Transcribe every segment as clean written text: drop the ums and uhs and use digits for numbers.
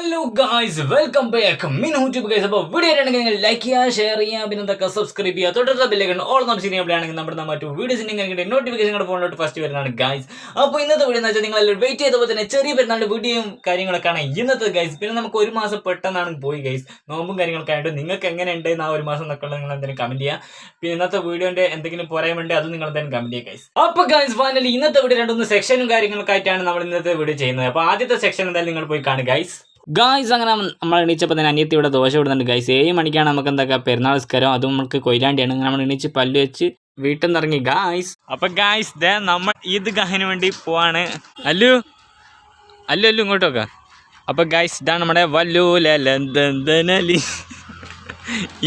Hello guys, welcome back YouTube guys. അപ്പോൾ video ആണെങ്കിൽ നിങ്ങൾ ലൈക്ക് ചെയ്യുക, ഷെയർ ചെയ്യുക, പിന്നെ എന്തൊക്കെ സബ്സ്ക്രൈബ് ചെയ്യുക, തൊട്ടടുത്ത ബെല്ലൈക്കൺ ഓൾ നമ്മൾ ചെയ്യുകയാണെങ്കിൽ നമ്മുടെ മറ്റു വീഡിയോസിൻ്റെ നോട്ടിഫിക്കേഷൻ നിങ്ങളുടെ ഫോണിലോട്ട് ഫസ്റ്റ് വരുന്നതാണ് ഗൈസ്. അപ്പോൾ ഇന്നത്തെ വീഡിയോ എന്ന് വെച്ചാൽ നിങ്ങൾ വെയിറ്റ് ചെയ്തപ്പോൾ തന്നെ ചെറിയ പെരുന്നാളിൻ്റെ വീഡിയോയും കാര്യങ്ങളൊക്കെയാണ് ഇന്നത്തെ ഗൈസ്. പിന്നെ നമുക്ക് ഒരു മാസം പെട്ടെന്നാണ് പോയി ഗൈസ്, നോമ്പും കാര്യങ്ങളൊക്കെ ആയിട്ട്. നിങ്ങൾക്ക് എങ്ങനെ ഉണ്ട് ആ ഒരു മാസം എന്നൊക്കെ നിങ്ങൾ എന്തെങ്കിലും കമന്റ് ചെയ്യുക. പിന്നെ ഇന്നത്തെ വീഡിയോന്റെ എന്തെങ്കിലും പറയാനുണ്ടെങ്കിൽ അത് നിങ്ങൾ എന്തായാലും കമന്റ് ചെയ്യുക ഗൈസ്. അപ്പോൾ ഗൈസ് ഫൈനലി ഇന്നത്തെ വീഡിയോ രണ്ടൊന്ന് സെക്ഷനും കാര്യങ്ങളൊക്കെ ആയിട്ടാണ് നമ്മൾ ഇന്നത്തെ വീഡിയോ ചെയ്യുന്നത്. അപ്പോൾ ആദ്യത്തെ സെക്ഷൻ എന്തായാലും നിങ്ങൾ പോയി കാണുക ഗൈസ്. ഗായ്സ്, അങ്ങനെ നമ്മൾ എണീച്ചപ്പോൾ തന്നെ അനിയത്തി ഇവിടെ ദോശ ഇടുന്നുണ്ട് ഗൈസ്. 7 മണിക്കാണ് നമുക്ക് എന്തൊക്കെ പെരുന്നാൾ നിസ്കാരം, അതും നമുക്ക് കൊയിലാണ്ടിയാണ്. അങ്ങനെ നമ്മൾ എണീച്ച് പല്ല് വെച്ച് വീട്ടിൽ നിന്ന് ഇറങ്ങി ഗായ്സ്. അപ്പൊ ഗായ്സ് നമ്മൾ ഈദ്ഗാഹിന് വേണ്ടി പോവാണ്. അല്ലു ഇങ്ങോട്ടൊക്കെ. അപ്പൊ ഗായ്സ് ഇതാണ് നമ്മുടെ വല്ലൂലി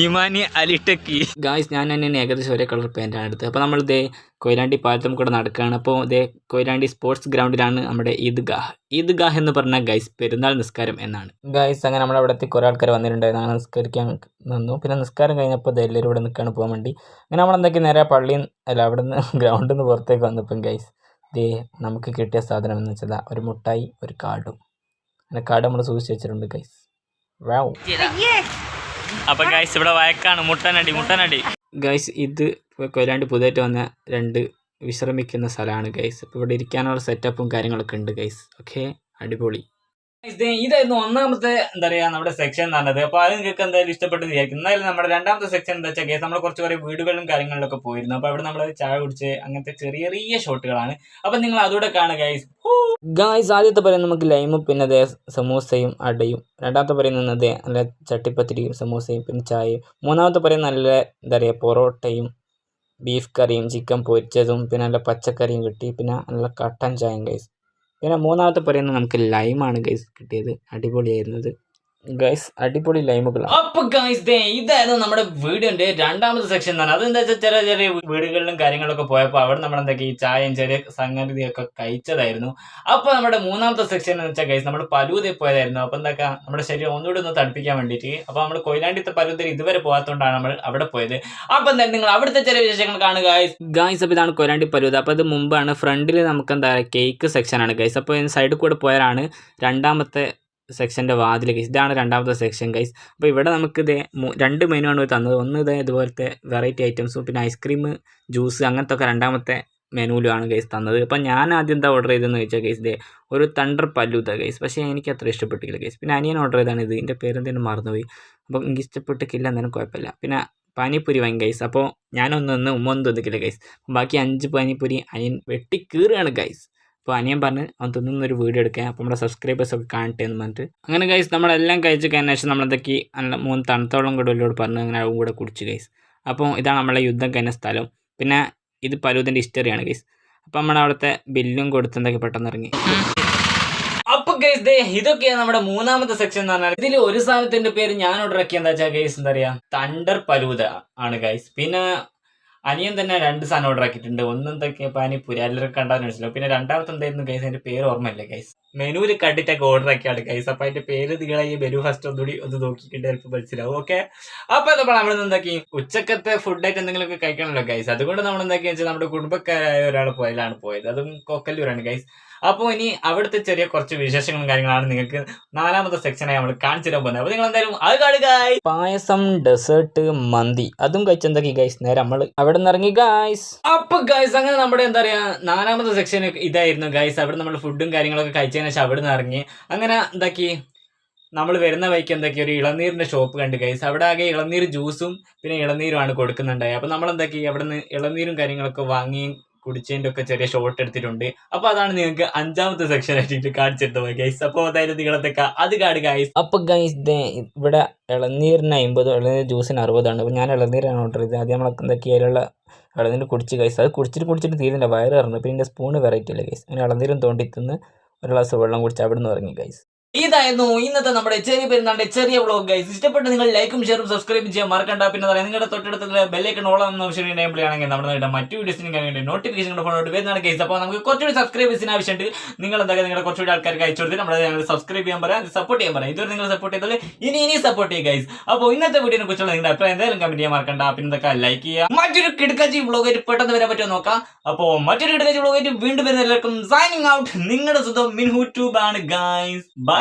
ഇമാനി അലിട്ടക്കി ഗായ്സ്. ഞാൻ തന്നെ ഏകദേശം ഒരേ കളർ പാൻറ്റാണ് എടുത്തത്. അപ്പോൾ നമ്മൾ കൊയിലാണ്ടി പാലത്തും കൂടെ നടക്കുകയാണ്. അപ്പോൾ കൊയിലാണ്ടി സ്പോർട്സ് ഗ്രൗണ്ടിലാണ് നമ്മുടെ ഈദ്ഗാഹ് എന്ന് പറഞ്ഞാൽ ഗൈസ് പെരുന്നാൾ നിസ്കാരം എന്നാണ് ഗൈസ്. അങ്ങനെ നമ്മുടെ അവിടത്തെ കുറേ ആൾക്കാർ വന്നിട്ടുണ്ടായിരുന്നു. അങ്ങനെ നിസ്കരിക്കാൻ നിന്നു. പിന്നെ നിസ്കാരം കഴിഞ്ഞപ്പോൾ എല്ലാവരും ഇവിടെ നിൽക്കുകയാണ് പോകാൻ വേണ്ടി. അങ്ങനെ നമ്മളെന്തൊക്കെ നേരെ പള്ളിയിൽ അവിടെ നിന്ന് ഗ്രൗണ്ടിൽ നിന്ന് പുറത്തേക്ക് വന്നപ്പം ഗൈസ് നമുക്ക് കിട്ടിയ സാധനം എന്ന് വെച്ചാൽ ഒരു മുട്ടായി, ഒരു കാർഡും. അങ്ങനെ കാർഡ് നമ്മൾ സൂക്ഷിച്ച് വെച്ചിട്ടുണ്ട് ഗൈസ്. വാവ്. അപ്പം ഗൈസ് ഇവിടെ വയക്കാണ്, മുട്ടനടി ഗൈസ്. ഇത് കൊയിലാണ്ടി പുതിയതായിട്ട് വന്ന 2 വിശ്രമിക്കുന്ന സ്ഥലമാണ് ഗൈസ്. അപ്പോൾ ഇവിടെ ഇരിക്കാനുള്ള സെറ്റപ്പും കാര്യങ്ങളൊക്കെ ഉണ്ട് ഗൈസ്. ഓക്കെ, അടിപൊളി. ഇതായിരുന്നു ഒന്നാമത്തെ എന്താ പറയുക നമ്മുടെ സെക്ഷൻ എന്ന് പറഞ്ഞത്. അപ്പോൾ അത് നിങ്ങൾക്ക് എന്തായാലും ഇഷ്ടപ്പെട്ടെന്ന് വിചാരിക്കും. എന്നാലും നമ്മുടെ രണ്ടാമത്തെ സെക്ഷൻ എന്താ വെച്ചാൽ ഗൈസ്, നമ്മൾ കുറച്ച് കുറേ വീടുകളിലും കാര്യങ്ങളിലൊക്കെ പോയിരുന്നു. അപ്പോൾ അവിടെ നമ്മൾ ചായ കുടിച്ച് അങ്ങനത്തെ ചെറിയ ഷോട്ടുകളാണ്. അപ്പം നിങ്ങൾ അതോടെ കാണുക ഗൈസ്. ഗായ്സ്, ആദ്യത്തെ പറയുന്നത് നമുക്ക് ലൈമും പിന്നെ സമൂസയും അടയും. രണ്ടാമത്തെ പറയുന്നത് നല്ല ചട്ടിപ്പത്തിരിയും സമൂസയും പിന്നെ ചായയും. മൂന്നാമത്തെ പറയുന്നത് നല്ല എന്താ പറയുക പൊറോട്ടയും ബീഫ് കറിയും ചിക്കൻ പൊരിച്ചതും പിന്നെ നല്ല പച്ചക്കറിയും കിട്ടി. പിന്നെ നല്ല കട്ടൻ ചായയും ഗൈസ്. പിന്നെ മൂന്നാമത്തെ പറയുന്നത് നമുക്ക് ലൈമാണ് ഗൈസ് കിട്ടിയത്. അടിപൊളിയായിരുന്നത് ഗൈസ്, അടിപൊളി ലൈമുകളാണ്. അപ്പൊ ഗൈസ് ഇതായിരുന്നു നമ്മുടെ വീടിന്റെ രണ്ടാമത്തെ സെക്ഷൻ എന്ന് പറഞ്ഞാൽ. അതെന്താ വെച്ചാൽ ചെറിയ വീടുകളിലും കാര്യങ്ങളൊക്കെ പോയപ്പോൾ അവിടെ നമ്മൾ എന്തൊക്കെ ഈ ചായയും ചെറിയ സംഗതിയൊക്കെ കഴിച്ചതായിരുന്നു. അപ്പൊ നമ്മുടെ മൂന്നാമത്തെ സെക്ഷൻ എന്ന് വെച്ചാൽ ഗൈസ് നമ്മൾ പലൂതയിൽ പോയതായിരുന്നു. അപ്പൊ എന്തൊക്കെ നമ്മുടെ ശരീരം ഒന്നുകൂടി ഒന്ന് തണുപ്പിക്കാൻ വേണ്ടിയിട്ട്. അപ്പൊ നമ്മൾ കൊയിലാണ്ടിത്തെ പലൂതയിൽ ഇതുവരെ പോകാത്തതുകൊണ്ടാണ് നമ്മൾ അവിടെ പോയത്. അപ്പൊ എന്തായാലും നിങ്ങൾ അവിടുത്തെ ചെറിയ വിശേഷങ്ങൾ കാണുക ഗൈസ്. അപ്പൊ ഇതാണ് കൊയിലാണ്ടി പലൂത. അപ്പൊ അത് മുമ്പാണ്. ഫ്രണ്ടിൽ നമുക്ക് എന്താ പറയുക കേക്ക് സെക്ഷനാണ് ഗൈസ്. അപ്പോൾ സൈഡിൽ കൂടെ പോയാലാണ് രണ്ടാമത്തെ സെക്ഷൻ്റെ വാതിൽ ഗൈസ്. ഇതാണ് രണ്ടാമത്തെ സെക്ഷൻ ഗൈസ്. അപ്പോൾ ഇവിടെ നമുക്ക് 2 മെനു ആണ് തന്നത്. ഒന്ന് ഇതുപോലത്തെ വെറൈറ്റി ഐറ്റംസും പിന്നെ ഐസ്ക്രീം, ജ്യൂസ് അങ്ങനത്തെ ഒക്കെ രണ്ടാമത്തെ മെനുവിലുമാണ് ഗൈസ് തന്നത്. അപ്പം ഞാൻ ആദ്യം എന്താ ഓർഡർ ചെയ്തതെന്ന് ചോദിച്ചാൽ ഗൈസ് ഒരു തണ്ടർ പല്ലൂത ഗൈസ്. പക്ഷേ എനിക്ക് അത്ര ഇഷ്ടപ്പെട്ടില്ല ഗൈസ്. പിന്നെ അനിയൻ ഓർഡർ ചെയ്താണ് ഇത്. ഇതിൻ്റെ പേരെന്തെങ്കിലും മറന്നുപോയി. അപ്പോൾ എനിക്ക് ഇഷ്ടപ്പെട്ടില്ല, എന്നാലും കുഴപ്പമില്ല. പിന്നെ പാനിപ്പൂരി വാങ്ങി ഗൈസ്. അപ്പോൾ ഞാനൊന്ന് ഉമ്മൊന്നും തിന്നിക്കില്ല ഗൈസ്. ബാക്കി 5 പാനിപ്പൂരി അനിയൻ വെട്ടിക്കീറുകയാണ് ഗൈസ്. അപ്പോൾ അനിയൻ പറഞ്ഞ് അവൻ തിന്നുന്നൊരു വീഡിയോ എടുക്കാൻ. അപ്പോൾ നമ്മുടെ സബ്സ്ക്രൈബേഴ്സൊക്കെ കാണട്ടെ എന്ന് പറഞ്ഞിട്ട് അങ്ങനെ ഗൈസ് നമ്മളെല്ലാം കഴിച്ച് കഴിഞ്ഞ ശേഷം നമ്മളെന്തൊക്കെ നല്ല 3 തണുത്തോളം കൂടെ ഉള്ളവരോട് പറഞ്ഞ് അങ്ങനെ അതും കൂടെ കുടിച്ച് ഗൈസ്. അപ്പോൾ ഇതാണ് നമ്മളെ യുദ്ധം കഴിഞ്ഞ സ്ഥലം. പിന്നെ ഇത് പലൂതിൻ്റെ ഹിസ്റ്ററിയാണ് ഗൈസ്. അപ്പോൾ നമ്മുടെ അവിടുത്തെ ബില്ലും കൊടുത്ത് എന്തൊക്കെ പെട്ടെന്ന് ഇറങ്ങി. അപ്പൊ ഗൈസ് ഇതൊക്കെയാണ് നമ്മുടെ മൂന്നാമത്തെ സെക്ഷൻ എന്ന് പറഞ്ഞാൽ. ഇതിൽ ഒരു സാധനത്തിന്റെ പേര് ഞാൻ ഓർഡർ ആക്കിയ എന്താ വെച്ചാൽ ഗൈസ് എന്താ പറയുക തണ്ടർ പലൂത ആണ് ഗൈസ്. പിന്നെ അനിയൻ തന്നെ 2 സാധനം ഓർഡർ ആക്കിയിട്ടുണ്ട്. ഒന്നെന്തൊക്കെ പാനിപ്പൂരി എല്ലാവരും കണ്ടാൽ മനസ്സിലാവും. പിന്നെ രണ്ടാമത്തെ എന്തായിരുന്നു ഗൈസ്, അതിന്റെ പേര് ഓർമ്മയില്ല ഗൈസ്. മെനുവിൽ കണ്ടിട്ടൊക്കെ ഓർഡർ ആക്കിയാണ് ഗൈസ്. അപ്പൊ അതിന്റെ പേര് നിങ്ങളെ ഈ മെനു ഫസ്റ്റ് ഒന്നുകൂടി ഒന്ന് നോക്കിയിട്ട് ചിലപ്പോൾ മനസ്സിലാവും. ഓക്കെ, അപ്പൊ നമ്മൾ എന്താക്കി ഉച്ചക്കത്തെ ഫുഡായിട്ട് എന്തെങ്കിലുമൊക്കെ കഴിക്കണമല്ലോ ഗൈസ്. അതുകൊണ്ട് നമ്മൾ എന്താക്കിയെന്ന് വെച്ചാൽ നമ്മുടെ കുടുംബക്കാരായ ഒരാൾ പോയത്. അതും കൊക്കല്ലൂരാണ് ഗൈസ്. അപ്പോൾ ഇനി അവിടുത്തെ ചെറിയ കുറച്ച് വിശേഷങ്ങളും കാര്യങ്ങളാണ് നിങ്ങൾക്ക് 4ാമത്തെ സെക്ഷനായി നമ്മൾ കാണിച്ചു തരാൻ പോകുന്നത്. അപ്പോൾ നിങ്ങൾ എന്തായാലും അത് കാണുക. പായസം, ഡെസേർട്ട്, മന്തി അതും കഴിച്ചെന്തൊക്കെ ഗൈസ്. നേരെ നമ്മൾ അവിടെ നിന്ന് ഇറങ്ങി ഗൈസ്. അപ്പൊ ഗൈസ് അങ്ങനെ നമ്മുടെ എന്താ പറയാ 4ാമത്തെ സെക്ഷൻ ഇതായിരുന്നു ഗൈസ്. അവിടെ നമ്മൾ ഫുഡും കാര്യങ്ങളൊക്കെ കഴിച്ചതിന് ശേഷം അവിടെ നിന്ന് ഇറങ്ങി. അങ്ങനെ എന്താക്കി നമ്മൾ വരുന്ന വഴിക്ക് എന്തൊക്കെ ഒരു ഇളനീരിന്റെ ഷോപ്പ് കണ്ട് ഗൈസ്. അവിടെ ആകെ ഇളനീർ ജ്യൂസും പിന്നെ ഇളനീരുമാണ് കൊടുക്കുന്നുണ്ടായി. അപ്പോൾ നമ്മൾ എന്താക്കി അവിടെ നിന്ന് ഇളനീരും കാര്യങ്ങളൊക്കെ വാങ്ങി കുടിച്ചതിൻ്റെ ഒക്കെ ചെറിയ ഷോട്ട് എടുത്തിട്ടുണ്ട്. അപ്പോൾ അതാണ് നിങ്ങൾക്ക് 5ാമത്തെ സെക്ഷൻ ആയിട്ട് കാണിച്ചിരുന്നത് ഗൈസ്. അപ്പോൾ അതായത് നിങ്ങളെന്തൊക്കെ അത് കാണുക ഗൈസ്. അപ്പോൾ ഗൈസ് ഇവിടെ ഇളനീരിന് 50, ഇളനീർ ജ്യൂസിന് 60 ആണ്. അപ്പോൾ ഞാൻ ഇളനീരാണ് ഓർഡർ ചെയ്തത്. ആദ്യം നമ്മൾ എന്തൊക്കെ അതിലുള്ള ഇളനീർ കുടിച്ച് ഗൈസ്. അത് കുടിച്ചിട്ട് തീരുന്നില്ല, വയറ് ഇറങ്ങും. പിന്നെ സ്പൂണ് വെറൈറ്റി അല്ലേ ഗൈസ്. അങ്ങനെ ഇളനീരും തോണ്ടി തിന്ന് ഒരു ഗ്ലാസ് വെള്ളം കുടിച്ച് അവിടെ നിന്ന് ഇറങ്ങി ഗൈസ്. ഇതായിരുന്നു ഇന്നത്തെ നമ്മുടെ ചെറിയ പെരുന്നാളിന്റെ ചെറിയ വ്ളോഗ് ഗൈസ്. ഇഷ്ടപ്പെട്ട് നിങ്ങൾ ലൈക്കും ഷെയറും സബ്സ്ക്രൈബും ചെയ്യാൻ മറക്കണ്ട. പിന്നെ പറയാം നിങ്ങളുടെ തൊട്ടടുത്തുള്ള ബെല്ലൈക്കൺ ഓൾ എന്ന ഓപ്ഷൻ എനേബിൾ ആണെങ്കിൽ നമ്മുടെ മറ്റു വീഡിയോസിനും കാര്യങ്ങളുടെ നോട്ടിഫിക്കേഷൻ ഫോണോട്ട് വരുന്നതാണ് ഗൈസ്. അപ്പോൾ നമുക്ക് കുറച്ചുകൂടി സബ്സ്ക്രൈബേഴ്സിന് ആവശ്യമുണ്ട്. നിങ്ങൾ എന്തായാലും നിങ്ങളുടെ കുറച്ചുകൂടി ആൾക്കാർക്ക് അയച്ചു കൊടുത്ത് നമ്മുടെ ചാനൽ സബ്സ്ക്രൈബ് ചെയ്യാൻ പറയാം, സപ്പോർട്ട് ചെയ്യാൻ പറയാം. ഇതുവരെ നിങ്ങൾ സപ്പോർട്ട് ചെയ്താൽ ഇനി സപ്പോർട്ട് ചെയ്യുക ഗൈസ്. അപ്പോൾ ഇന്നത്തെ വീഡിയോനെ കുറിച്ചുള്ള നിങ്ങളുടെ അഭിപ്രായം എന്തായാലും കമന്റ് ചെയ്യാൻ മറക്കണ്ട. പിന്നെ എന്തൊക്കെ ലൈക്ക് ചെയ്യുക. മറ്റൊരു കിടക്കാച്ചി വ്ളോഗായിട്ട് പെട്ടെന്ന് വരാൻ പറ്റുമോ നോക്കാം. അപ്പോൾ മറ്റൊരു കിടക്കാച്ചി വ്ളോഗായിട്ട് വീണ്ടും വരുന്ന എല്ലാവർക്കും സൈനിങ് ഔട്ട്. നിങ്ങളുടെ സ്വന്തം യൂട്യൂബ് ആണ് ഗൈസ്. ബൈ.